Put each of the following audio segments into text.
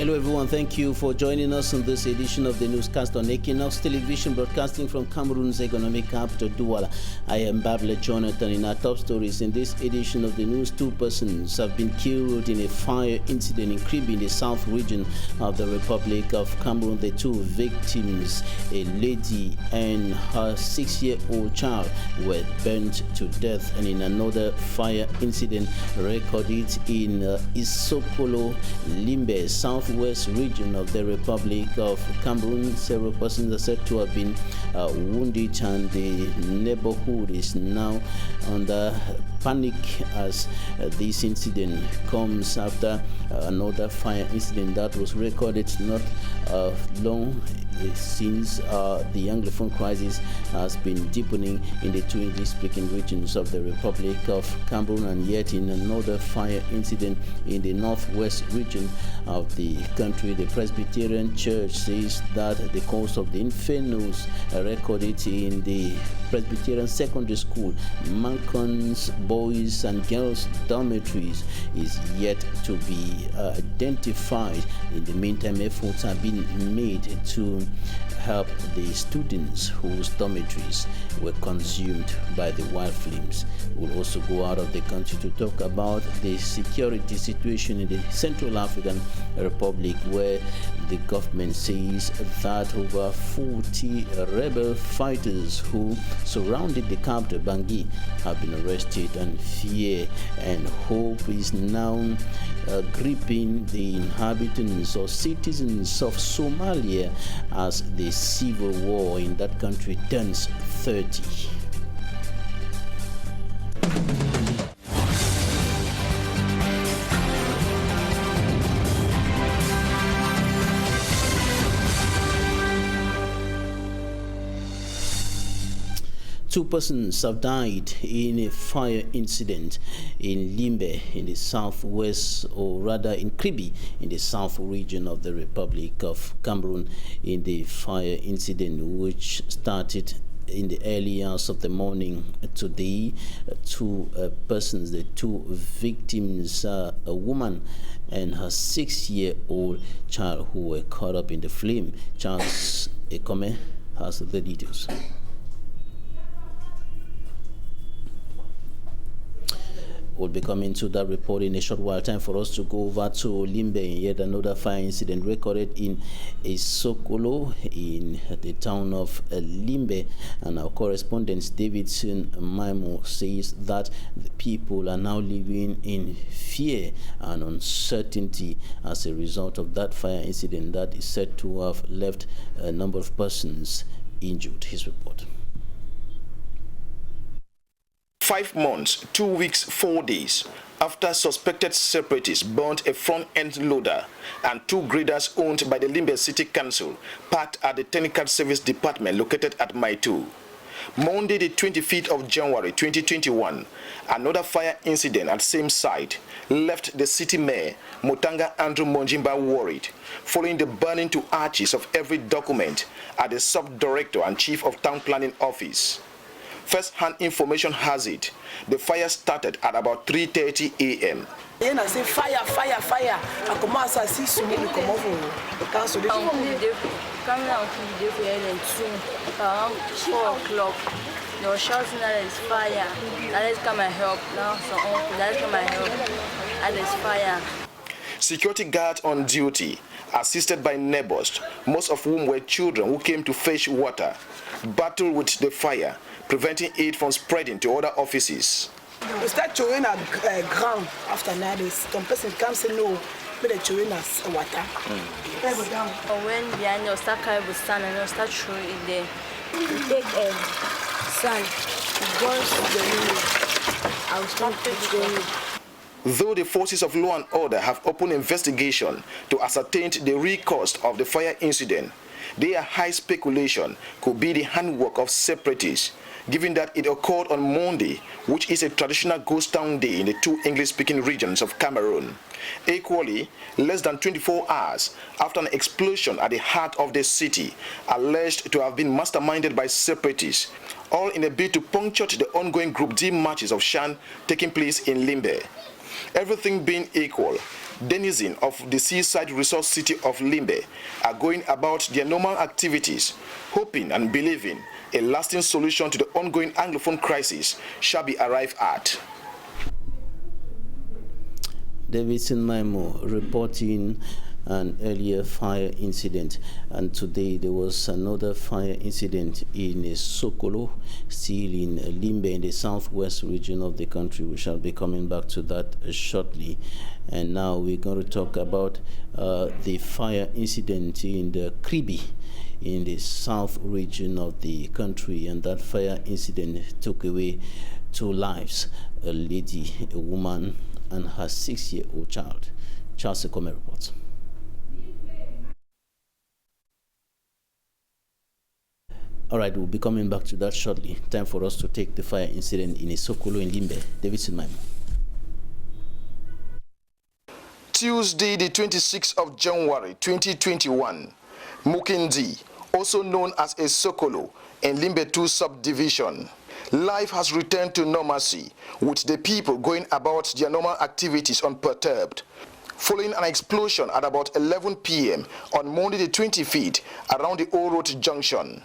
Hello everyone, thank you for joining us on this edition of the newscast on Equinoxe Television, broadcasting from Cameroon's economic capital, Douala. I am Babla Jonathan. In our top stories in this edition of the news, 2 persons have been killed in a fire incident in Kribi in the south region of the Republic of Cameroon. The 2 victims, a lady and her 6-year-old child, were burnt to death. And in another fire incident recorded in Isokolo, Limbe, southwest region of the Republic of Cameroon, several persons are said to have been wounded, and the neighborhood is now under panic as this incident comes after another fire incident that was recorded not long since the Anglophone crisis has been deepening in the 2 English-speaking regions of the Republic of Cameroon. And yet in another fire incident in the northwest region of the country, the Presbyterian Church says that the cause of the infernos recorded in the Presbyterian Secondary School, Mancon's boys and girls dormitories, is yet to be identified. In the meantime, efforts have been made to help the students whose dormitories were consumed by the wild flames. We'll also go out of the country to talk about the security situation in the Central African Republic, where the government says that over 40 rebel fighters who surrounded the capital Bangui have been arrested, and fear and hope is now gripping the inhabitants or citizens of Somalia as the civil war in that country turns 30. Two persons have died in a fire incident in Limbe in the southwest, or rather in Kribi in the south region of the Republic of Cameroon. In the fire incident, which started in the early hours of the morning today, 2 persons, the 2 victims, a woman and her 6-year-old child, who were caught up in the flame. Charles Ekome has the details. We'll be coming to that report in a short while. Time for us to go over to Limbe. Yet another fire incident recorded in Isokolo in the town of Limbe. And our correspondent Davidson Maimo says that the people are now living in fear and uncertainty as a result of that fire incident that is said to have left a number of persons injured. His report. 5 months, 2 weeks, 4 days after suspected separatists burnt a front-end loader and 2 graders owned by the Limbe City Council parked at the Technical Service Department located at Maitu. Monday, the 25th of January 2021, another fire incident at same site left the city mayor, Mutanga Andrew Monjimba, worried, following the burning to ashes of every document at the sub-director and chief of town planning office. First-hand information has it, the fire started at about 3:30 a.m. I say fire, fire, fire. I commence à 6 minutes comme vous. Quand sur les around 4 o'clock, they were shouting that there's fire. Let's come and help. Now so let's come and help. And there's fire. Security guards on duty, assisted by neighbors, most of whom were children who came to fetch water, battled with the fire, preventing it from spreading to other offices. We start chewing at ground after 9 days. Some person comes and no, but they chewing us water. When behind you start carrying the sand and you start throwing it there, you take sand, go to the window. I will start throwing. Though the forces of law and order have opened investigation to ascertain the real cause of the fire incident, their high speculation could be the handwork of separatists, given that it occurred on Monday, which is a traditional ghost town day in the 2 English-speaking regions of Cameroon. Equally, less than 24 hours after an explosion at the heart of the city, alleged to have been masterminded by separatists, all in a bid to puncture the ongoing Group D matches of Shan taking place in Limbe. Everything being equal, denizens of the seaside resort city of Limbe are going about their normal activities, hoping and believing a lasting solution to the ongoing Anglophone crisis shall be arrived at. Davidson Maimo reporting an earlier fire incident, and today there was another fire incident in Sokolo, still in Limbe in the southwest region of the country. We shall be coming back to that shortly. And now we're going to talk about the fire incident in the Kribi in the south region of the country, and that fire incident took away 2 lives, a lady, a woman, and her 6-year-old child. Charles Ekome reports. All right, we'll be coming back to that shortly. Time for us to take the fire incident in Sokolo in Limbe. Davidson Maimo. Tuesday, the 26th of January 2021, Mukindi, also known as a Sokolo, in Limbe 2 subdivision. Life has returned to normalcy, with the people going about their normal activities unperturbed, following an explosion at about 11 p.m. on Monday the 25th around the Old Road Junction.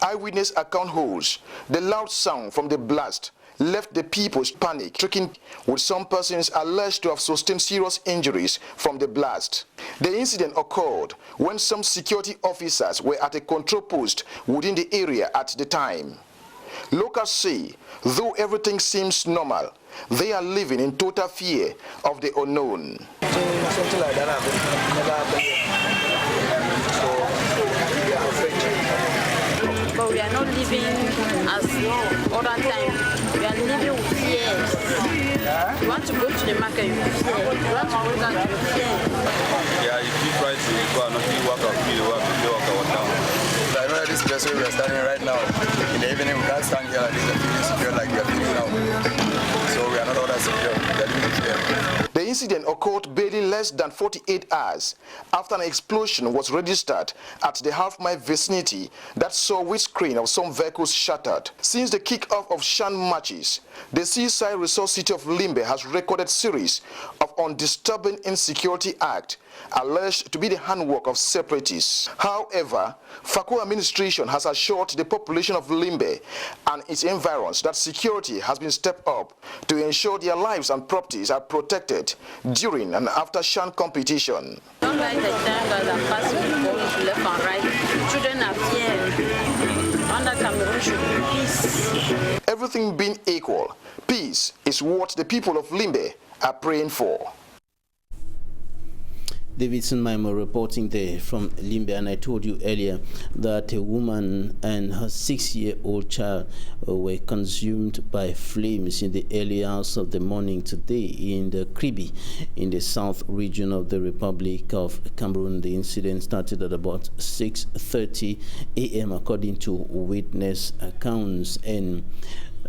Eyewitness account holds the loud sound from the blast left the people panic-stricken, with some persons alleged to have sustained serious injuries from the blast. The incident occurred when some security officers were at a control post within the area at the time. Locals say, though everything seems normal, they are living in total fear of the unknown. Something like that happened. Never happened yet. So we are afraid. But we are not living as other time. We are living with fears. You want to go to the market, you fear. You want to go down, you fear. Yeah, if you try to go and not walk up, you walk down. I know that this place where we are standing right now, in the evening we can't stand here like this and feel secure like we are feeling now. So we are not all that secure. We are living here. The incident occurred barely less than 48 hours after an explosion was registered at the half-mile vicinity that saw windscreen of some vehicles shattered. Since the kick-off of Shan matches, the seaside resort city of Limbe has recorded series of undisturbing insecurity acts alleged to be the handwork of separatists. However, Fako administration has assured the population of Limbe and its environs that security has been stepped up to ensure their lives and properties are protected during and after Shan competition. Don't like the jungles and passing going left and right. Children are fearing. Under Cameroon should be peace. Everything being equal, peace is what the people of Limbe are praying for. Davidson Maimo reporting there from Limbe, and I told you earlier that a woman and her 6-year-old child were consumed by flames in the early hours of the morning today in the Kribi in the south region of the Republic of Cameroon. The incident started at about 6:30 a.m. according to witness accounts, and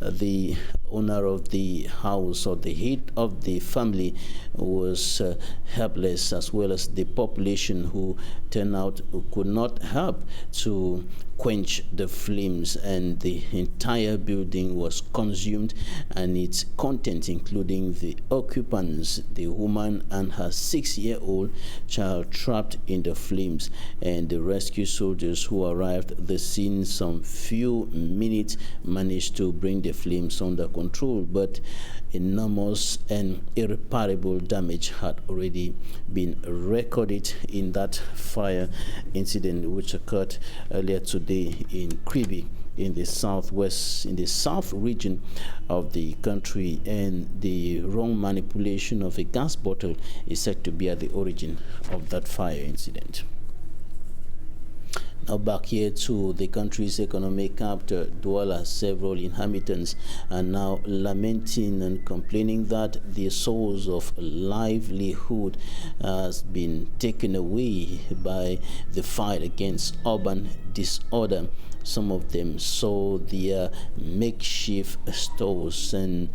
the owner of the house, or the head of the family, was helpless, as well as the population who turned out who could not help to quench the flames, and the entire building was consumed and its content, including the occupants, the woman and her 6-year-old child, trapped in the flames. And the rescue soldiers who arrived at the scene some few minutes managed to bring the flames under control, but enormous and irreparable damage had already been recorded in that fire incident which occurred earlier today in Kribi in the southwest, in the south region of the country. And the wrong manipulation of a gas bottle is said to be at the origin of that fire incident. Now back here to the country's economic capital, Douala. Several inhabitants are now lamenting and complaining that their source of livelihood has been taken away by the fight against urban disorder Some of them saw their makeshift stores and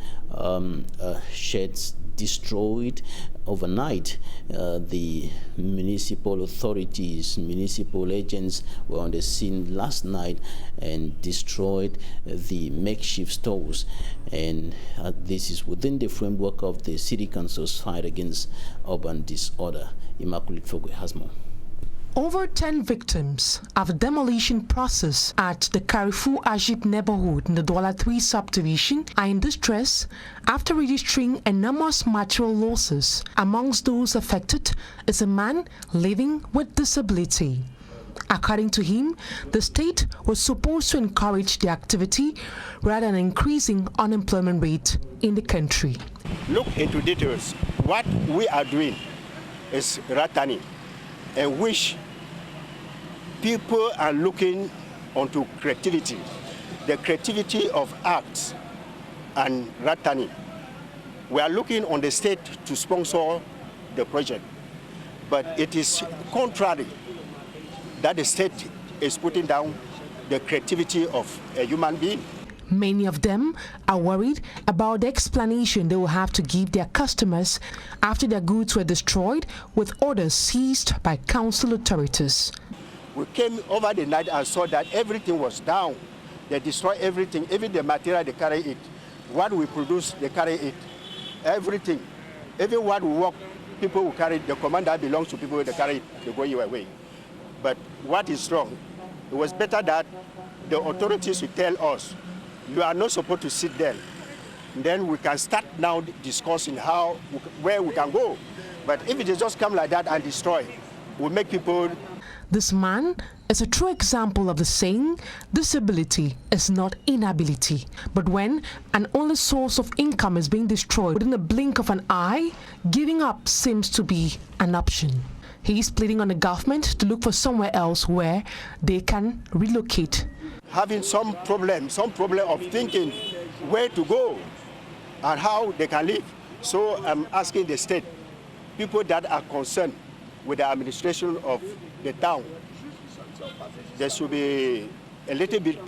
sheds destroyed overnight. The municipal authorities, municipal agents were on the scene last night and destroyed the makeshift stores, and this is within the framework of the City Council's fight against urban disorder. Immaculate Fogwe has more. Over 10 victims of the demolition process at the Carrefour Ajib neighborhood in the Douala 3 subdivision are in distress after registering enormous material losses. Amongst those affected is a man living with disability. According to him, the state was supposed to encourage the activity rather than increasing unemployment rate in the country. Look into details. What we are doing is ratani, and which people are looking onto creativity, the creativity of arts and ratani. We are looking on the state to sponsor the project, but it is contrary that the state is putting down the creativity of a human being. Many of them are worried about the explanation they will have to give their customers after their goods were destroyed with orders seized by council authorities. We came over the night and saw that everything was down. They destroyed everything, even the material, they carry it. What we produce, they carry it. Everything. Even what we work, people will carry it. The commander belongs to people, they carry it, they go your way. But what is wrong? It was better that the authorities would tell us, you are not supposed to sit there. Then we can start now discussing where we can go. But if it just come like that and destroy, we make people. This man is a true example of the saying, disability is not inability. But when an only source of income is being destroyed within a blink of an eye, giving up seems to be an option. He is pleading on the government to look for somewhere else where they can relocate. Having some problem of thinking where to go and how they can live. So I'm asking the state, people that are concerned with the administration of the town, there should be a little bit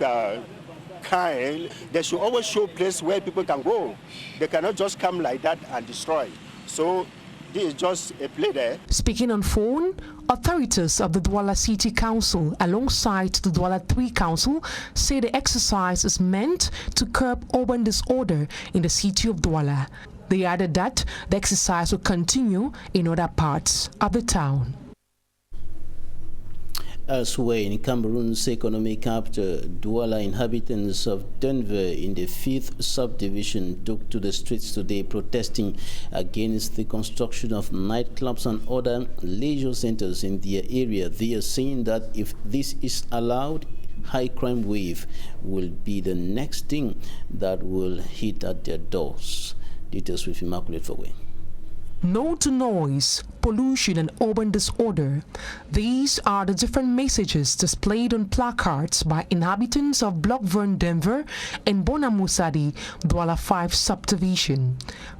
kind. They should always show place where people can go. They cannot just come like that and destroy. So this is just a play there. Speaking on phone, authorities of the Douala City Council alongside the Douala 3 Council say the exercise is meant to curb urban disorder in the city of Douala. They added that the exercise will continue in other parts of the town. Elsewhere in Cameroon's economic capital, Douala, inhabitants of Denver in the 5th subdivision took to the streets today protesting against the construction of nightclubs and other leisure centers in their area. They are saying that if this is allowed, high crime wave will be the next thing that will hit at their doors. Details with Immaculate Fogwe. No to noise, pollution and urban disorder. These are the different messages displayed on placards by inhabitants of Block Vern Denver and Bonamusadi, Douala 5 subdivision.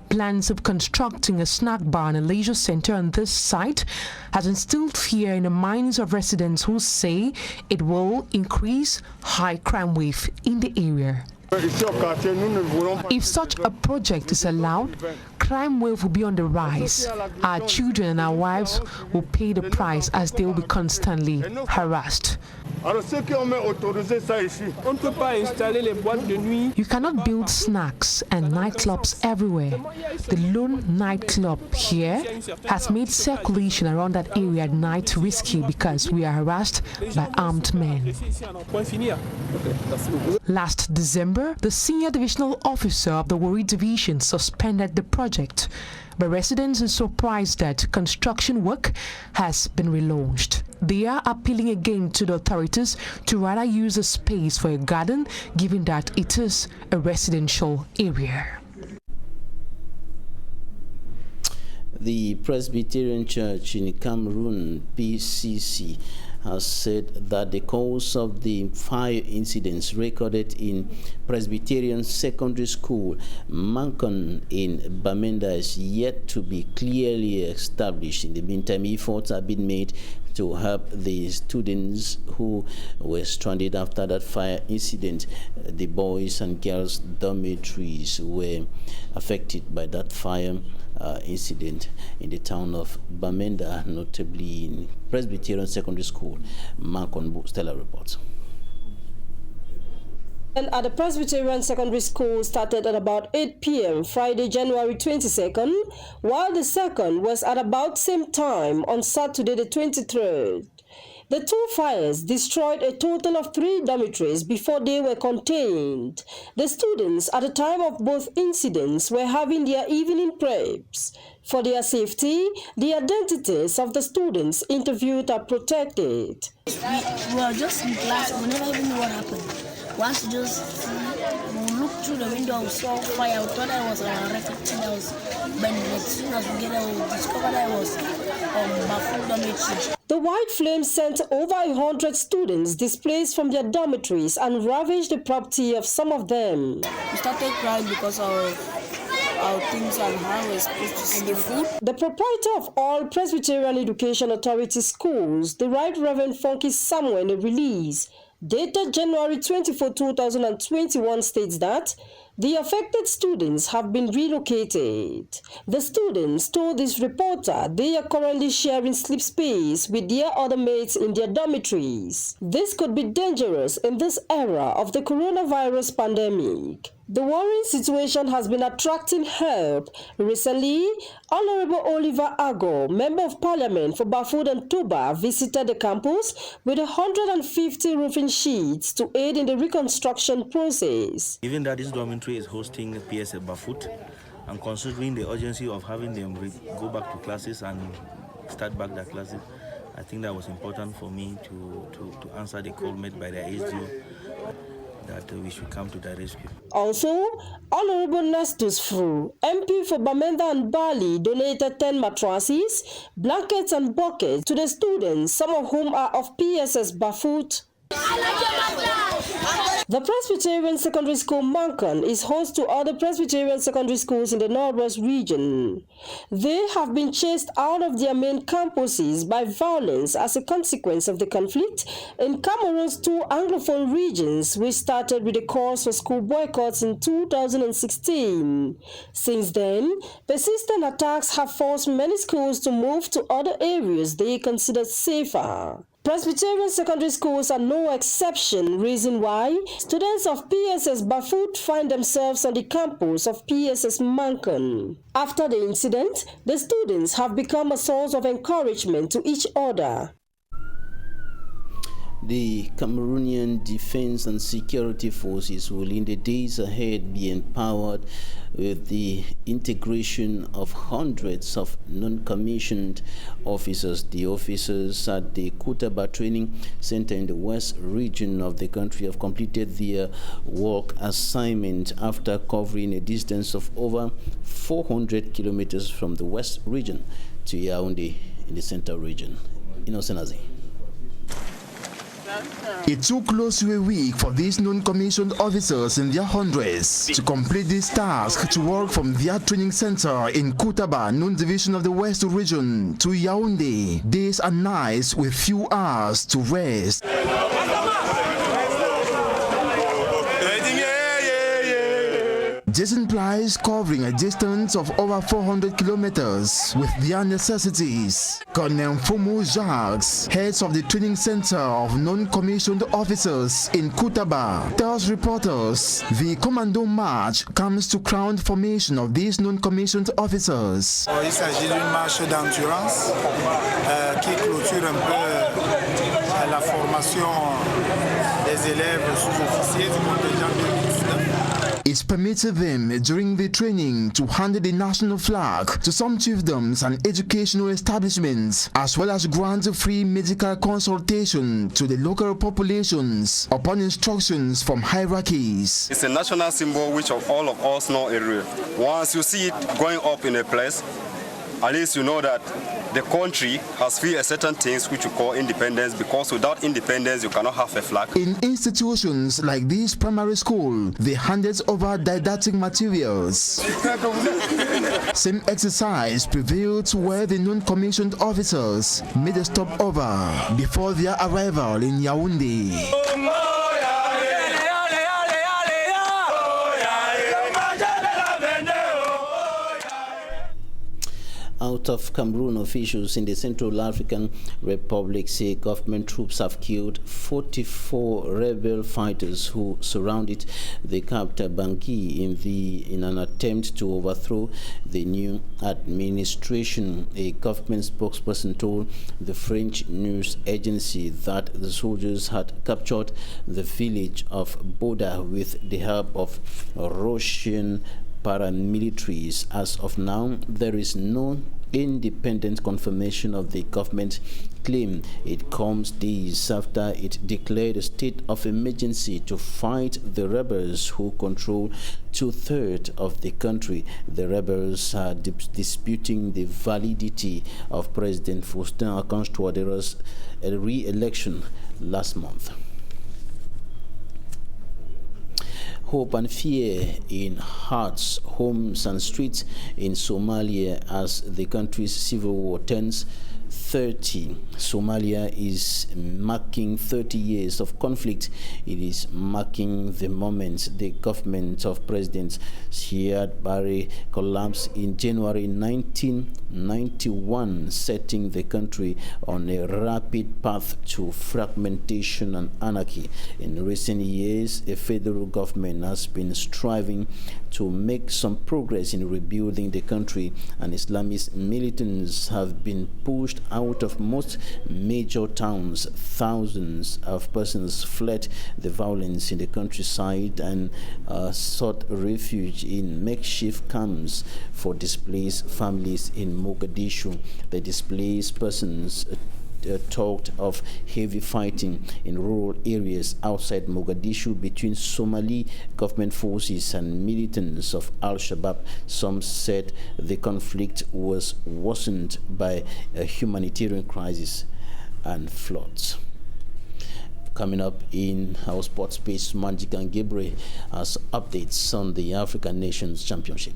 Plans of constructing a snack bar and a leisure center on this site has instilled fear in the minds of residents who say it will increase high crime wave in the area. If such a project is allowed, crime wave will be on the rise. Our children and our wives will pay the price as they will be constantly harassed. You cannot build snacks and nightclubs everywhere. The lone nightclub here has made circulation around that area at night risky because we are harassed by armed men. Last December, the senior divisional officer of the Warri division suspended the project, but residents are surprised that construction work has been relaunched. They are appealing again to the authorities to rather use the space for a garden, given that it is a residential area. The Presbyterian Church in Cameroon, PCC, has said that the cause of the fire incidents recorded in Presbyterian Secondary School, Mancon in Bamenda, is yet to be clearly established. In the meantime, efforts have been made to help the students who were stranded after that fire incident. The boys and girls dormitories were affected by that fire incident in the town of Bamenda, notably in Presbyterian Secondary School. Makonbu Stella reports. And at the Presbyterian Secondary School started at about 8 p.m. Friday, January 22nd, while the second was at about same time on Saturday the 23rd. The two fires destroyed a total of 3 dormitories before they were contained. The students at the time of both incidents were having their evening preps. For their safety, the identities of the students interviewed are protected. We were just in class, we never even knew what happened. Once we looked through the window, we saw fire. We thought that was a reflecting that was burning. As soon as we get there, we discovered that it was Bafu dormitory. The white flames sent over 100 students displaced from their dormitories and ravaged the property of some of them. We started crying because of our things and how we're supposed to see the food. The proprietor of all Presbyterian Education Authority schools, the Right Reverend Funky Samuel, in a release dated January 24, 2021, states that the affected students have been relocated. The students told this reporter they are currently sharing sleep space with their other mates in their dormitories. This could be dangerous in this era of the coronavirus pandemic. The worrying situation has been attracting help. Recently, Honorable Oliver Ago, Member of Parliament for Bafut and Tuba, visited the campus with 150 roofing sheets to aid in the reconstruction process. Given that this dormitory is hosting PS at Bafut, and considering the urgency of having them go back to classes and start back their classes, I think that was important for me to answer the call made by the SDO that we should come to the rescue. Also, Honorable Nestus Fru, MP for Bamenda and Bali, donated 10 mattresses, blankets and buckets to the students, some of whom are of PSS Bafut. The Presbyterian Secondary School Mankan is host to other Presbyterian secondary schools in the Northwest region. They have been chased out of their main campuses by violence as a consequence of the conflict in Cameroon's 2 Anglophone regions, which started with a course for school boycotts in 2016. Since then, persistent attacks have forced many schools to move to other areas they considered safer. Presbyterian secondary schools are no exception, reason why students of PSS Bafut find themselves on the campus of PSS Mankan. After the incident, the students have become a source of encouragement to each other. The Cameroonian Defense and Security Forces will in the days ahead be empowered with the integration of hundreds of non-commissioned officers. The officers at the Kutaba Training Center in the West region of the country have completed their work assignment after covering a distance of over 400 kilometers from the West region to Yaoundé in the Center region. Equinoxe. It took close to a week for these non-commissioned officers in their hundreds to complete this task to work from their training center in Kutaba, non-division of the West region, to Yaoundé, days and nights with few hours to rest. This implies covering a distance of over 400 kilometers with their necessities. Colonel Fumu Jacques, heads of the training center of non-commissioned officers in Kutaba, tells reporters the commando march comes to crown formation of these non-commissioned officers. Il s'agit d'une marche d'endurance qui clôture un peu la formation des élèves sous-officiers du contingent 2019. It permitted them during the training to handle the national flag to some chiefdoms and educational establishments, as well as grant free medical consultation to the local populations upon instructions from hierarchies. It's a national symbol which all of us know area. Once you see it going up in a place, at least you know that the country has feel a certain things which you call independence, because without independence you cannot have a flag. In institutions like this primary school, they handed over didactic materials. Same exercise prevailed where the non-commissioned officers made a stopover before their arrival in Yaoundé. Out of Cameroon, officials in the Central African Republic say government troops have killed 44 rebel fighters who surrounded the capital Bangui in an attempt to overthrow the new administration. A government spokesperson told the French news agency that the soldiers had captured the village of Boda with the help of Russian paramilitaries. As of now, there is no independent confirmation of the government claim. It comes days after it declared a state of emergency to fight the rebels who control 2/3 of the country. The rebels are disputing the validity of President Faustin Archange Touadéra's re-election last month. Hope and fear in hearts, homes and streets in Somalia as the country's civil war turns 30. Somalia is marking 30 years of conflict. It is marking the moment the government of President Siad Barre collapsed in January 1991, setting the country on a rapid path to fragmentation and anarchy. In recent years, a federal government has been striving to make some progress in rebuilding the country, and Islamist militants have been pushed out of most major towns. Thousands of persons fled the violence in the countryside and sought refuge in makeshift camps for displaced families in Mogadishu. The displaced persons talked of heavy fighting in rural areas outside Mogadishu between Somali government forces and militants of Al-Shabaab. Some said the conflict was worsened by a humanitarian crisis and floods. Coming up in our sports space, Magic and Gabriel has updates on the African Nations Championship.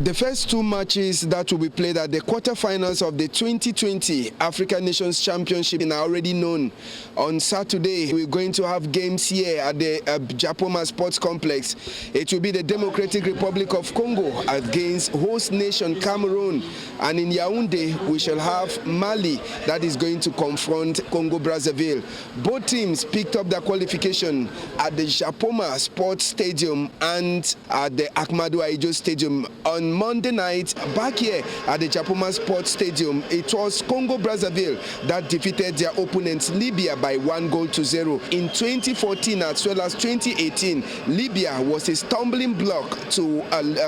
The first two matches that will be played at the quarterfinals of the 2020 African Nations Championship are already known. On Saturday, we're going to have games here at the Japoma Sports Complex. It will be the Democratic Republic of Congo against host nation Cameroon. And in Yaoundé, we shall have Mali that is going to confront Congo-Brazzaville. Both teams picked up their qualification at the Japoma Sports Stadium and at the Ahmadou Ahidjo Stadium. On Monday night, back here at the Japoma Sports Stadium, it was Congo-Brazzaville that defeated their opponents Libya by 1-0. In 2014 as well as 2018, Libya was a stumbling block to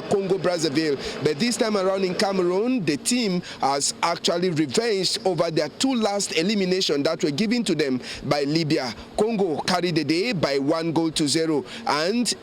Congo-Brazzaville, but this time around in Cameroon, the team has actually revenged over their two last eliminations that were given to them by Libya. Congo carried the day by 1-0, and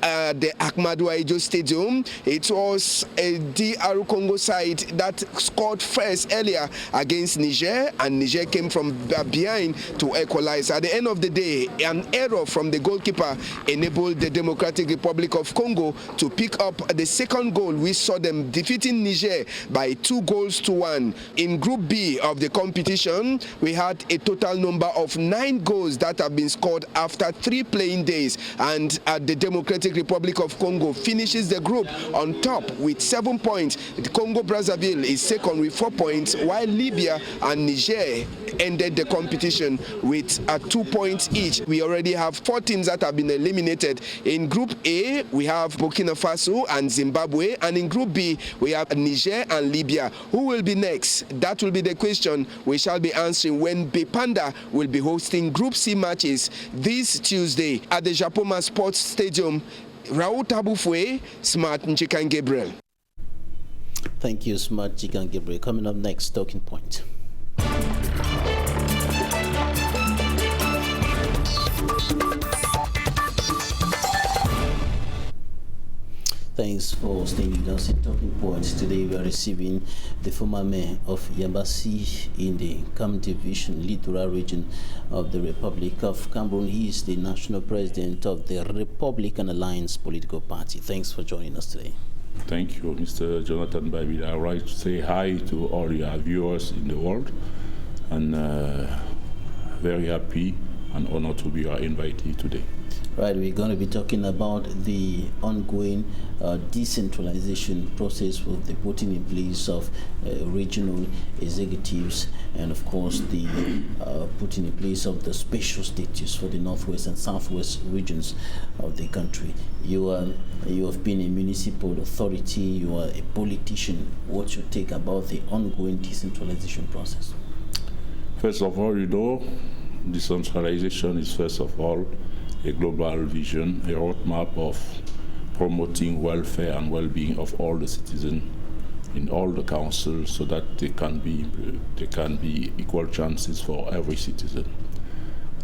the Ahmadou Ahidjo Stadium, it was a DR Congo side that scored first earlier against Niger, and Niger came from behind to equalize. At the end of the day, an error from the goalkeeper enabled the Democratic Republic of Congo to pick up the second goal. We saw them defeating Niger by 2-1. In Group B of the competition, we had a total number of 9 goals that have been scored after 3 playing days, and the Democratic Republic of Congo finishes the group on top with 7 points. The Congo-Brazzaville is second with 4 points, while Libya and Niger ended the competition with 2 points each. We already have 4 teams that have been eliminated. In Group A, we have Burkina Faso and Zimbabwe, and in Group B, we have Niger and Libya. Who will be next? That will be the question we shall be answering when Bepanda will be hosting Group C matches this Tuesday at the Japoma Sports Stadium. Raoul Tabufwe, Smart Nchikan Gabriel. Thank you, Smart Nchikan Gabriel. Coming up next, Talking Point. Thanks for staying with us in Talking Points. Today we are receiving the former mayor of Yambasi in the Kam Division, Littoral region of the Republic of Cameroon. He is the national president of the Republican Alliance political party. Thanks for joining us today. Thank you, Mr. Jonathan Baby. I would like to say hi to all your viewers in the world, and very happy and honored to be your invitee today. Right, we're going to be talking about the ongoing decentralization process with the putting in place of regional executives, and of course the putting in place of the special status for the northwest and southwest regions of the country. You have been a municipal authority, you are a politician. What's your take about the ongoing decentralization process? First of all, decentralization is first of all a global vision, a roadmap of promoting welfare and well-being of all the citizens in all the councils, so that there can be equal chances for every citizen.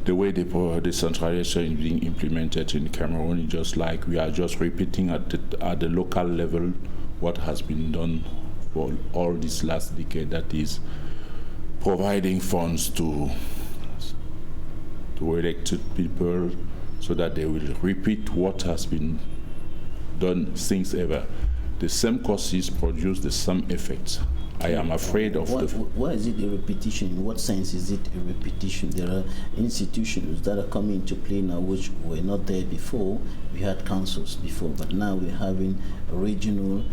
The way the decentralization is being implemented in Cameroon is just like we are just repeating at the local level what has been done for all this last decade, that is providing funds to elected people so that they will repeat what has been done since ever. The same causes produce the same effects. I am afraid of why is it a repetition? In what sense is it a repetition? There are institutions that are coming into play now which were not there before. We had councils before, but now we're having regional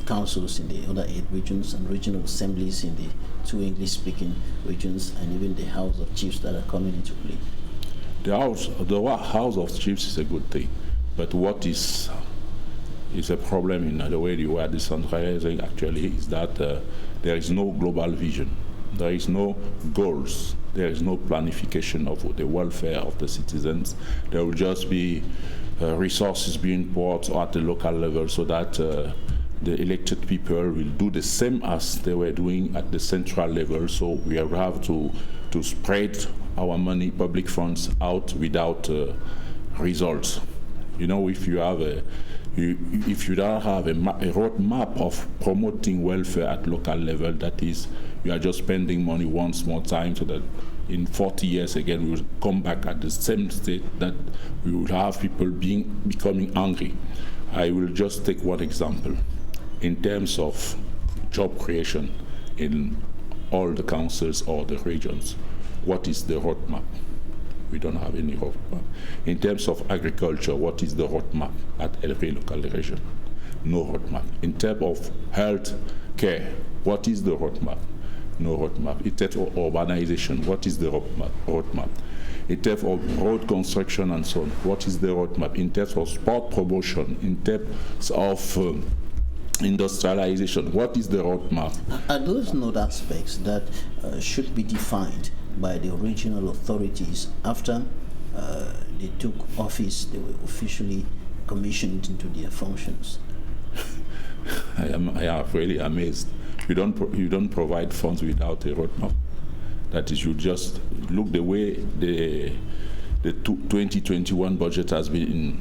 councils in the other 8 regions and regional assemblies in the 2 English-speaking regions, and even the House of Chiefs that are coming into play. The House of Chiefs is a good thing, but what is a problem in the way you are decentralizing actually is that there is no global vision, there is no goals, there is no planification of the welfare of the citizens. There will just be resources being poured at the local level so that the elected people will do the same as they were doing at the central level. So we have to spread our money, public funds, out without results. You know, if you have if you don't have a roadmap of promoting welfare at local level, that is, you are just spending money once more time, so that in 40 years again we will come back at the same state, that we will have people becoming angry. I will just take one example. In terms of job creation in all the councils or the regions, what is the roadmap? We don't have any roadmap. In terms of agriculture, what is the roadmap at every local region? No roadmap. In terms of health care, what is the roadmap? No roadmap. In terms of urbanization, what is the roadmap? In terms of road construction and so on, what is the roadmap? In terms of sport promotion, in terms of industrialization, what is the roadmap? Are those not aspects that should be defined by the regional authorities after they took office, they were officially commissioned into their functions? I am really amazed. You don't provide funds without a roadmap. That is, you just look the way the 2021 budget has been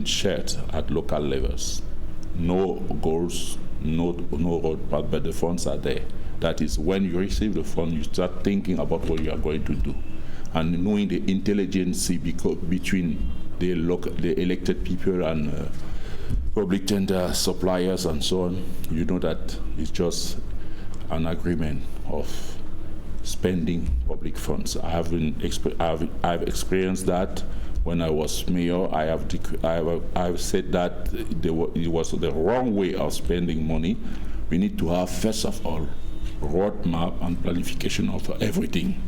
shared at local levels. No goals, no roadmap, but the funds are there. That is, when you receive the fund, you start thinking about what you are going to do, and knowing the intelligence between the elected people and public tender suppliers and so on. You know that it's just an agreement of spending public funds. I've experienced that. When I was mayor, I have said that it was the wrong way of spending money. We need to have, first of all, roadmap and planification of everything.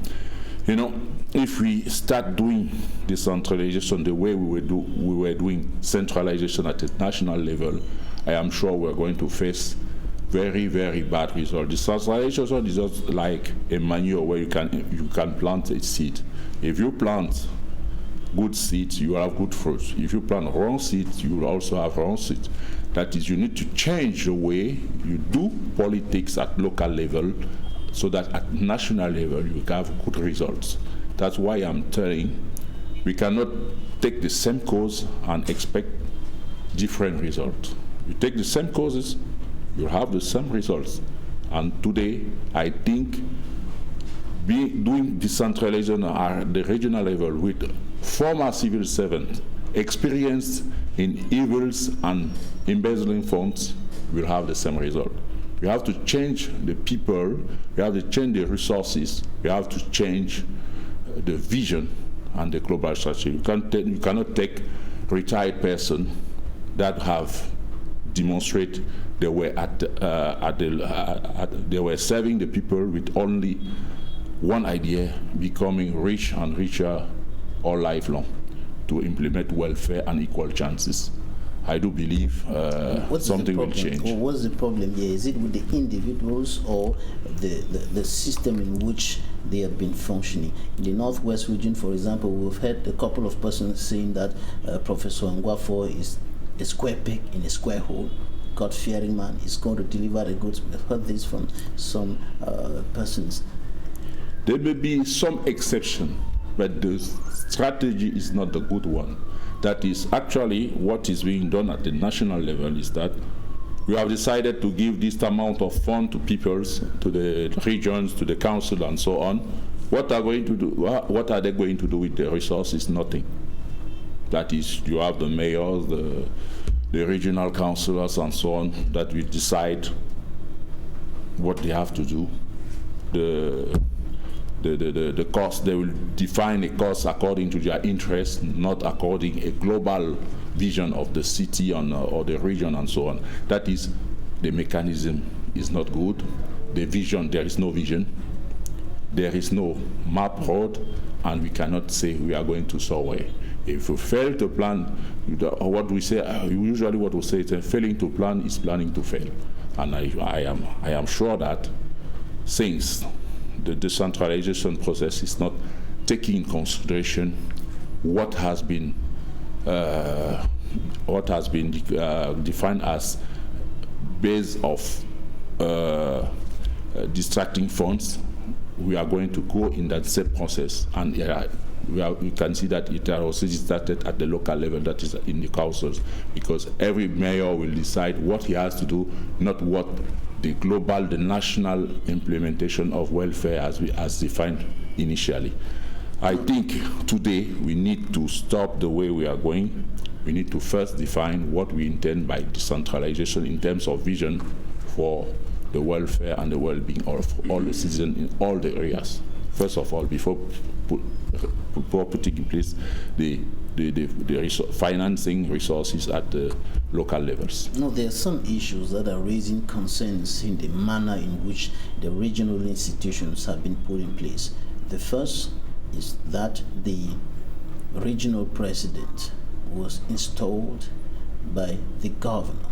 You know, if we start doing decentralization the way we were doing centralization at the national level, I am sure we're going to face very, very bad results. Decentralization is just like a manure where you can plant a seed. If you plant good seeds, you will have good fruits. If you plant wrong seeds, you will also have wrong seeds. That is, you need to change the way you do politics at local level so that at national level you have good results. That's why I'm telling we cannot take the same cause and expect different results. You take the same causes, you have the same results. And today, I think doing decentralization at the regional level with former civil servants experienced in evils and embezzling funds will have the same result. We have to change the people, we have to change the resources, we have to change the vision and the global strategy. You cannot take retired person that have demonstrated they were they were serving the people with only one idea, becoming rich and richer all lifelong, to implement welfare and equal chances. I do believe something will change. What's the problem here? Is it with the individuals or the system in which they have been functioning? In the Northwest region, for example, we've heard a couple of persons saying that Professor Ngwafo is a square peg in a square hole. God-fearing man is going to deliver the goods. We've heard this from some persons. There may be some exception, but the strategy is not the good one. That is actually what is being done at the national level, is that we have decided to give this amount of fund to peoples, to the regions, to the council, and so on. What are they going to do with the resources? Nothing. That is, you have the mayors, the regional councillors, and so on, that will decide what they have to do. The cost, they will define a cost according to their interest, not according a global vision of the city or the region and so on. That is, the mechanism is not good. The vision, there is no vision. There is no map road, and we cannot say we are going to somewhere. If we fail to plan, what we say, usually what we say is failing to plan is planning to fail. And I am sure that since the decentralization process is not taking in consideration what has been defined as base of distracting funds, we are going to go in that same process, and we can see that it also started at the local level, that is in the councils, because every mayor will decide what he has to do, not what the global, the national implementation of welfare as defined initially. I think today we need to stop the way we are going. We need to first define what we intend by decentralization in terms of vision for the welfare and the well-being of all the citizens in all the areas. First of all, before putting in place the financing resources at the local levels. No, there are some issues that are raising concerns in the manner in which the regional institutions have been put in place. The first is that the regional president was installed by the governor.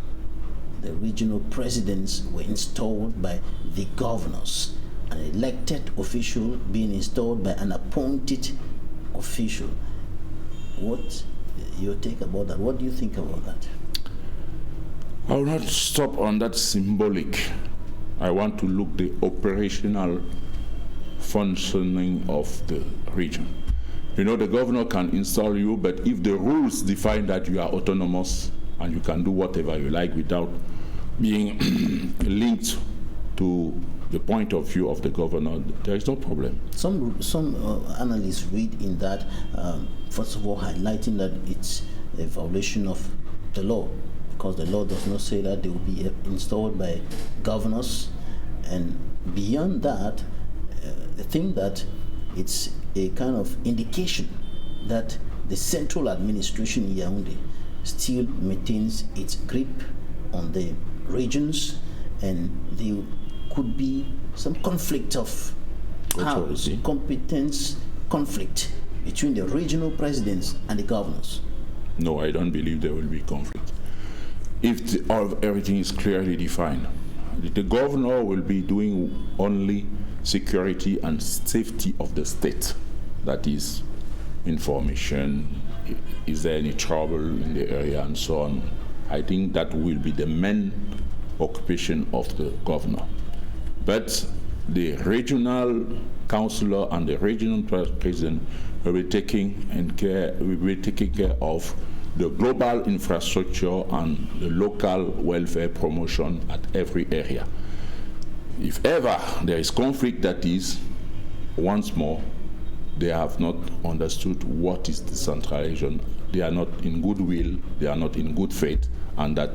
The regional presidents were installed by the governors. An elected official being installed by an appointed official. What your take about that? What do you think about that? I will not stop on that symbolic. I want to look the operational functioning of the region. You know, the governor can install you, but if the rules define that you are autonomous and you can do whatever you like without being linked to the point of view of the governor, there is no problem. Some analysts read in that, first of all, highlighting that it's a violation of the law, because the law does not say that they will be installed by governors. And beyond that, I think that it's a kind of indication that the central administration in Yaoundé still maintains its grip on the regions, and there could be some conflict of powers, competence conflict between the regional presidents and the governors. No, I don't believe there will be conflict. If everything is clearly defined, the governor will be doing only security and safety of the state. That is, information, is there any trouble in the area, and so on. I think that will be the main occupation of the governor. But the regional councillor and the regional president will be taking care of the global infrastructure and the local welfare promotion at every area. If ever there is conflict, that is, once more, they have not understood what is decentralization. They are not in goodwill, they are not in good faith, and that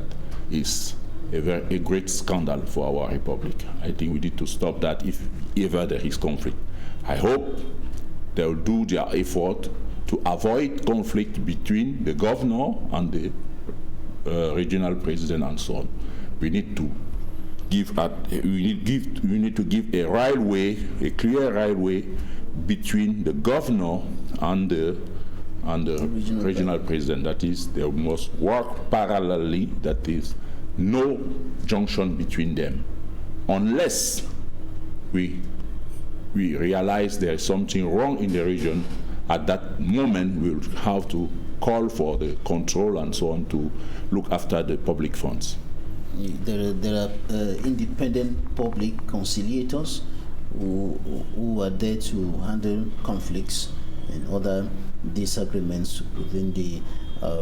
is a great scandal for our republic. I think we need to stop that if ever there is conflict. I hope they will do their effort to avoid conflict between the governor and the regional president and so on. We need to give a railway, a clear railway between the governor and the regional president. That is, they must work parallelly. That is, no junction between them, unless we realize there is something wrong in the region. At that moment, we'll have to call for the control and so on to look after the public funds. There are independent public conciliators who are there to handle conflicts and other disagreements within the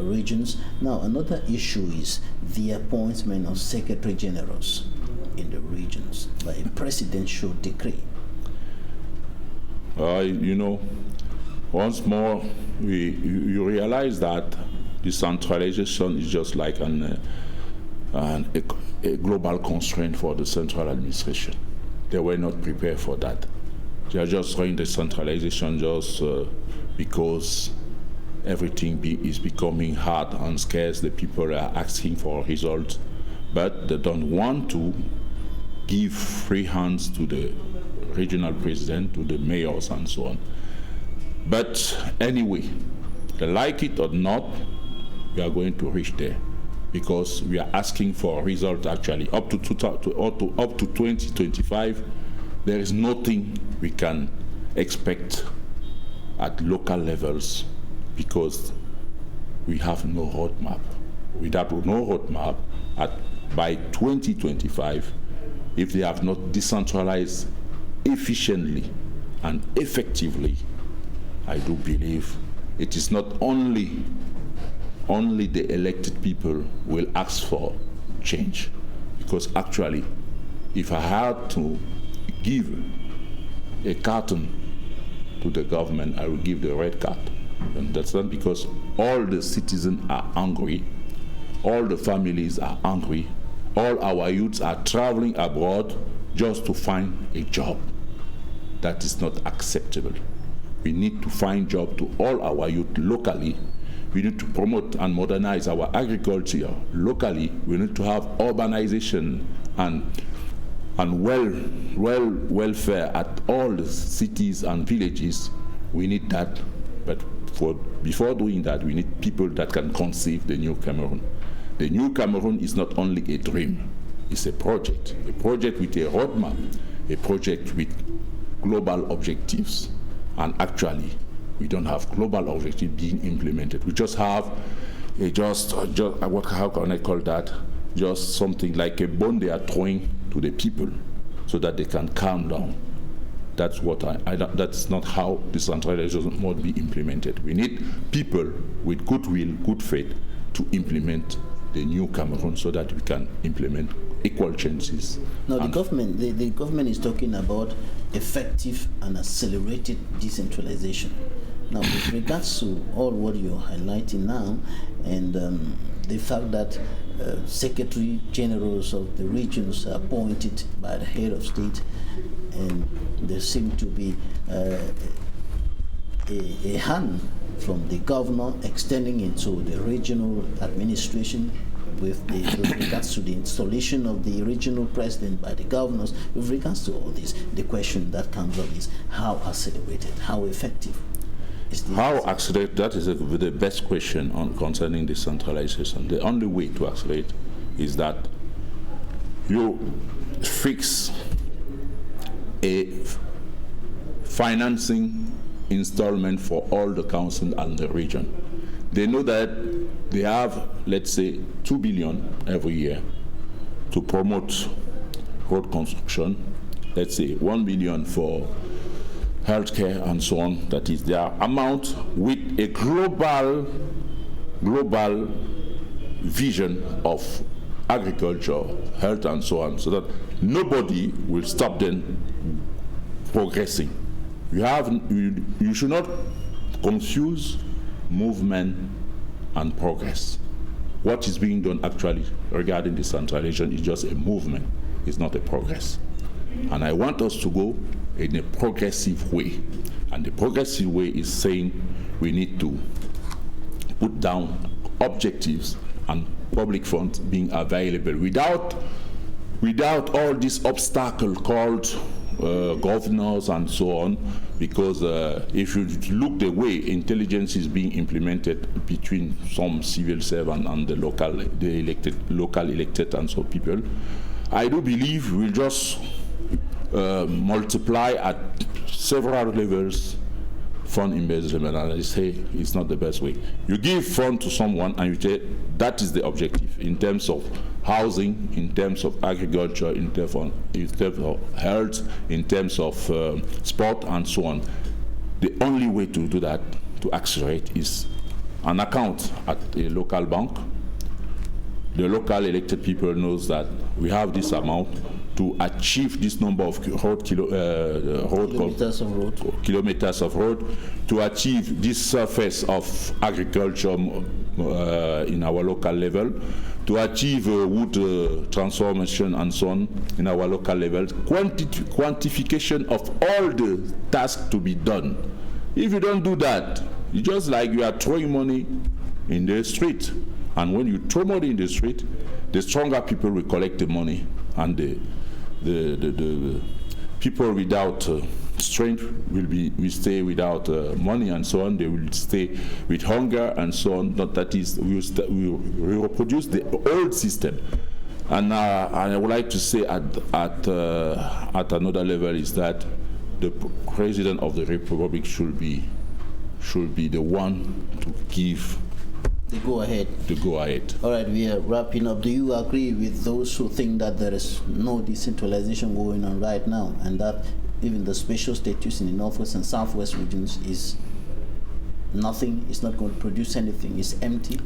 regions. Now, another issue is the appointment of secretary generals in the regions by a presidential decree. You know, once more, you realize that decentralization is just like a global constraint for the central administration. They were not prepared for that. They are just trying decentralization just because everything is becoming hard and scarce. The people are asking for results, but they don't want to give free hands to the regional president, to the mayors and so on. But anyway, they like it or not, we are going to reach there, because we are asking for results actually. Up to 2025, there is nothing we can expect at local levels because we have no roadmap. Without no roadmap, by 2025, if they have not decentralized efficiently and effectively, I do believe it is not only the elected people will ask for change. Because actually, if I had to give a carton to the government, I will give the red card. And that's not because all the citizens are angry, all the families are angry, all our youths are traveling abroad just to find a job. That is not acceptable. We need to find jobs to all our youth locally. We need to promote and modernize our agriculture locally. We need to have urbanization and welfare at all the cities and villages. We need that. But before doing that, we need people that can conceive the new Cameroon. The new Cameroon is not only a dream, it's a project with a roadmap, a project with global objectives. And actually, we don't have global objectives being implemented. We just have how can I call that? Just something like a bone they are throwing to the people so that they can calm down. That's that's not how decentralization must be implemented. We need people with goodwill, good faith to implement the new Cameroon so that we can implement equal chances. Now, the government is talking about effective and accelerated decentralization. Now, with regards to all what you're highlighting now, and the fact that secretary generals of the regions are appointed by the head of state, and there seems to be a hand from the governor extending into the regional administration with regards to the installation of the regional president by the governors. With regards to all this, the question that comes up is how accelerated, how effective is this? How accelerate? That is the best question concerning decentralization. The only way to accelerate is that you fix a financing installment for all the council and the region. They know that they have, let's say, 2 billion every year to promote road construction, let's say 1 billion for healthcare and so on. That is their amount with a global global vision of agriculture, health, and so on, so that nobody will stop them progressing. You should not confuse movement and progress. What is being done actually regarding decentralization is just a movement, it's not a progress. And I want us to go in a progressive way. And the progressive way is saying we need to put down objectives and public funds being available without all this obstacle called governors and so on, because if you look the way intelligence is being implemented between some civil servant and the local elected and so people, I do believe we'll just multiply at several levels fund embezzlement, and I say it's not the best way. You give fund to someone and you say that is the objective in terms of housing, in terms of agriculture, in terms of health, in terms of sport and so on. The only way to do that, to accelerate, is an account at a local bank. The local elected people knows that we have this amount to achieve this number of kilometers of road, to achieve this surface of agriculture in our local level, to achieve wood transformation and so on in our local level, quantification of all the tasks to be done. If you don't do that, it's just like you are throwing money in the street. And when you throw money in the street, the stronger people will collect the money, and the people without strength will stay without money and so on. They will stay with hunger and so on. That is, we will reproduce the old system. And I would like to say at another level is that the President of the Republic should be the one to give the go-ahead. All right, we are wrapping up. Do you agree with those who think that there is no decentralization going on right now, and that even the special status in the Northwest and Southwest regions is nothing, it's not going to produce anything, it's empty?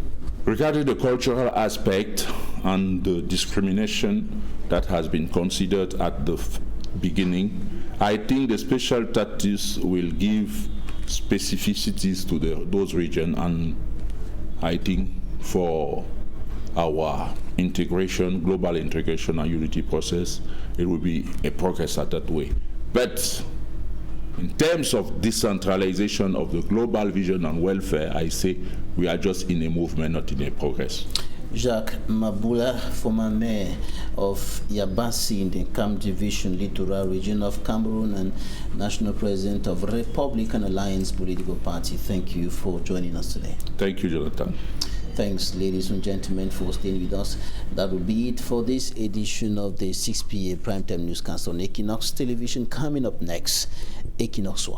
Regarding the cultural aspect and the discrimination that has been considered at the beginning, I think the special status will give specificities to those regions, and I think for our integration, global integration and unity process, it will be a progress at that way. But in terms of decentralization of the global vision and welfare, I say we are just in a movement, not in a progress. Jacques Mabula, former mayor of Yabasi in the Kam Division, Littoral region of Cameroon, and national president of Republican Alliance political party. Thank you for joining us today. Thank you, Jonathan. Thanks, ladies and gentlemen, for staying with us. That will be it for this edition of the 6 p.m. primetime newscast on Equinoxe Television. Coming up next, Equinoxe.